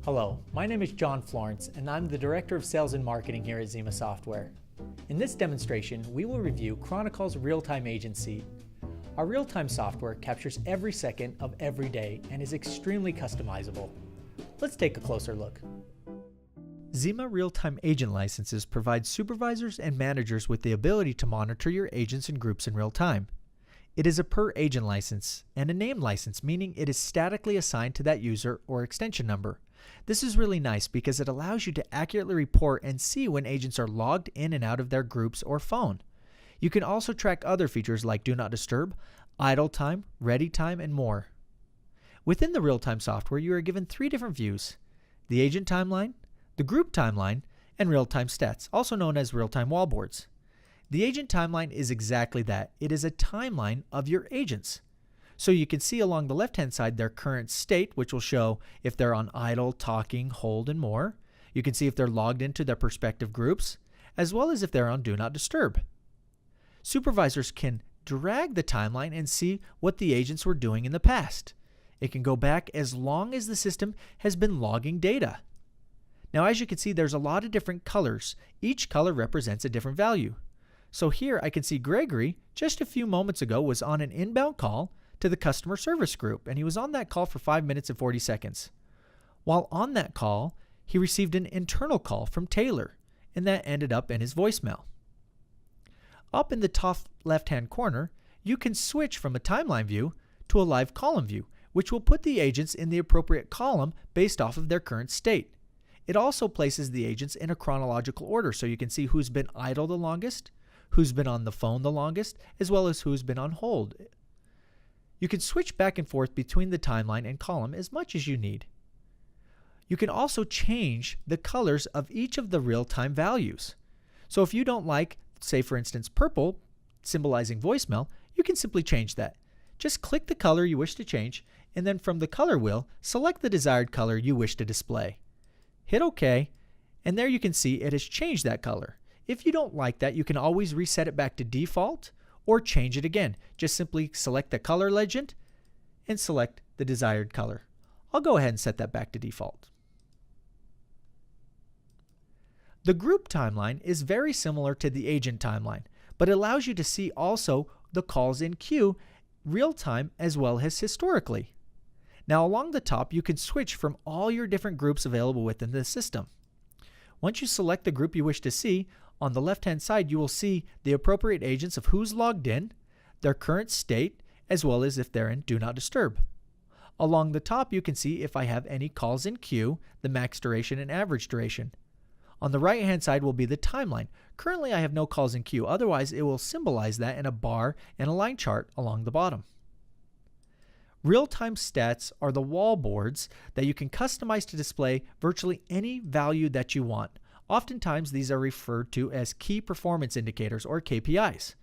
Hello, my name is John Florence, and I'm the Director of Sales and Marketing here at Xima Software. In this demonstration, we will review Chronicall's Realtime Agency. Our Realtime software captures every second of every day and is extremely customizable. Let's take a closer look. Xima Realtime Agent Licenses provide supervisors and managers with the ability to monitor your agents and groups in real time. It is a per-agent license and a named license, meaning it is statically assigned to that user or extension number. This is really nice because it allows you to accurately report and see when agents are logged in and out of their groups or phone. You can also track other features like Do Not Disturb, idle time, ready time, and more. Within the real-time software, you are given 3 different views: the agent timeline, the group timeline, and real-time stats, also known as real-time wallboards. The agent timeline is exactly that. It is a timeline of your agents. So you can see along the left-hand side their current state, which will show if they're on idle, talking, hold, and more. You can see if they're logged into their respective groups, as well as if they're on Do Not Disturb. Supervisors can drag the timeline and see what the agents were doing in the past. It can go back as long as the system has been logging data. Now, as you can see, there's a lot of different colors. Each color represents a different value. So here I can see Gregory, just a few moments ago, was on an inbound call to the customer service group, and he was on that call for 5 minutes and 40 seconds. While on that call, he received an internal call from Taylor, and that ended up in his voicemail. Up in the top left-hand corner, you can switch from a timeline view to a live column view, which will put the agents in the appropriate column based off of their current state. It also places the agents in a chronological order, so you can see who's been idle the longest, who's been on the phone the longest, as well as who's been on hold. You can switch back and forth between the timeline and column as much as you need. You can also change the colors of each of the real-time values. So if you don't like, say for instance, purple, symbolizing voicemail, you can simply change that. Just click the color you wish to change, and then from the color wheel, select the desired color you wish to display. Hit OK, and there you can see it has changed that color. If you don't like that, you can always reset it back to default or change it again. Just simply select the color legend and select the desired color. I'll go ahead and set that back to default. The group timeline is very similar to the agent timeline, but it allows you to see also the calls in queue real time as well as historically. Now along the top, you can switch from all your different groups available within the system. Once you select the group you wish to see, on the left-hand side, you will see the appropriate agents of who's logged in, their current state, as well as if they're in Do Not Disturb. Along the top, you can see if I have any calls in queue, the max duration and average duration. On the right-hand side will be the timeline. Currently, I have no calls in queue. Otherwise, it will symbolize that in a bar and a line chart along the bottom. Real-time stats are the wallboards that you can customize to display virtually any value that you want. Oftentimes, these are referred to as key performance indicators or KPIs.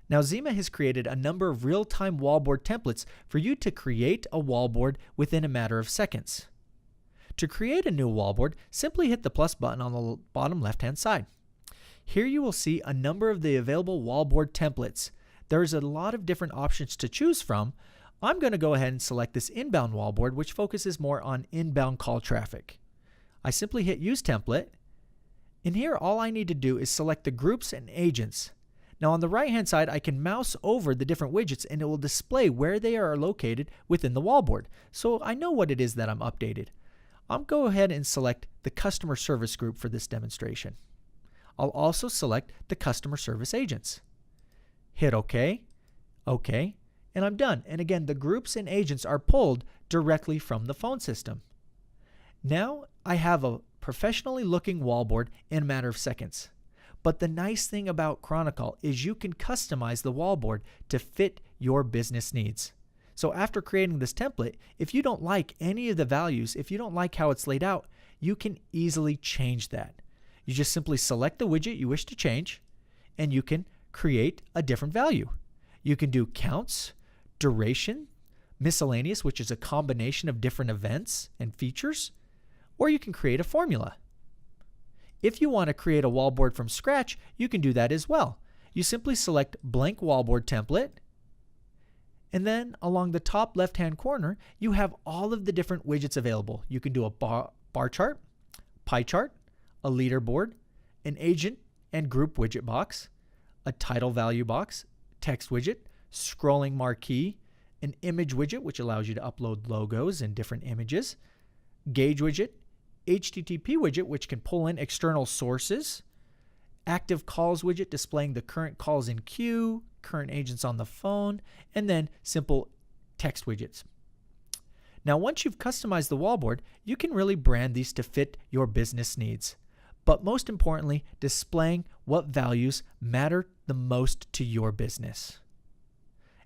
Now, Xima has created a number of real-time wallboard templates for you to create a wallboard within a matter of seconds. To create a new wallboard, simply hit the plus button on the bottom left-hand side. Here you will see a number of the available wallboard templates. There's a lot of different options to choose from. I'm going to go ahead and select this inbound wallboard, which focuses more on inbound call traffic. I simply hit Use Template. In here, all I need to do is select the groups and agents. Now on the right-hand side, I can mouse over the different widgets and it will display where they are located within the wallboard. So I know what it is that I'm updated. I'll go ahead and select the customer service group for this demonstration. I'll also select the customer service agents. Hit OK, OK, and I'm done. And again, the groups and agents are pulled directly from the phone system. Now I have a professionally looking wallboard in a matter of seconds. But the nice thing about Chronicall is you can customize the wallboard to fit your business needs. So after creating this template, if you don't like any of the values, if you don't like how it's laid out, you can easily change that. You just simply select the widget you wish to change, and you can create a different value. You can do counts, duration, miscellaneous, which is a combination of different events and features, or you can create a formula. If you want to create a wallboard from scratch, you can do that as well. You simply select Blank Wallboard Template, and then along the top left-hand corner, you have all of the different widgets available. You can do a bar chart, pie chart, a leaderboard, an agent and group widget box, a title value box, text widget, scrolling marquee, an image widget which allows you to upload logos and different images, gauge widget, HTTP widget which can pull in external sources, active calls widget displaying the current calls in queue, current agents on the phone, and then simple text widgets. Now, once you've customized the wallboard, you can really brand these to fit your business needs. But most importantly, displaying what values matter the most to your business.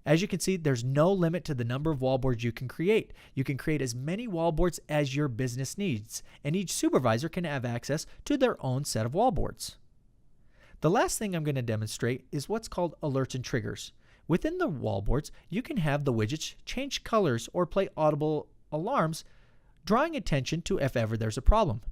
As you can see, there's no limit to the number of wallboards you can create. You can create as many wallboards as your business needs, and each supervisor can have access to their own set of wallboards. The last thing I'm going to demonstrate is what's called alerts and triggers. Within the wallboards, you can have the widgets change colors or play audible alarms, drawing attention to if ever there's a problem.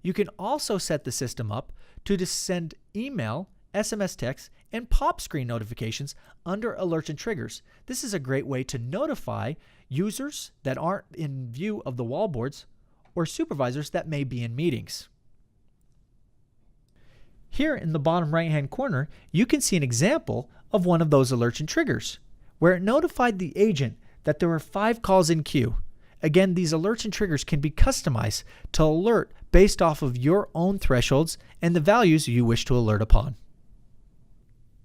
You can also set the system up to send email, SMS text, and pop screen notifications under alerts and triggers. This is a great way to notify users that aren't in view of the wallboards or supervisors that may be in meetings. Here in the bottom right-hand corner, you can see an example of one of those alerts and triggers, where it notified the agent that there were 5 calls in queue. Again, these alerts and triggers can be customized to alert based off of your own thresholds and the values you wish to alert upon.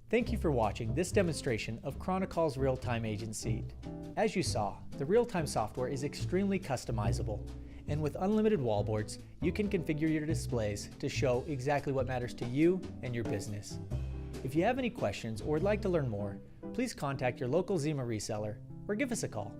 Thank you for watching this demonstration of Chronicall's real-time agent seed. As you saw, the real-time software is extremely customizable, and with unlimited wallboards, you can configure your displays to show exactly what matters to you and your business. If you have any questions or would like to learn more, please contact your local Xima reseller or give us a call.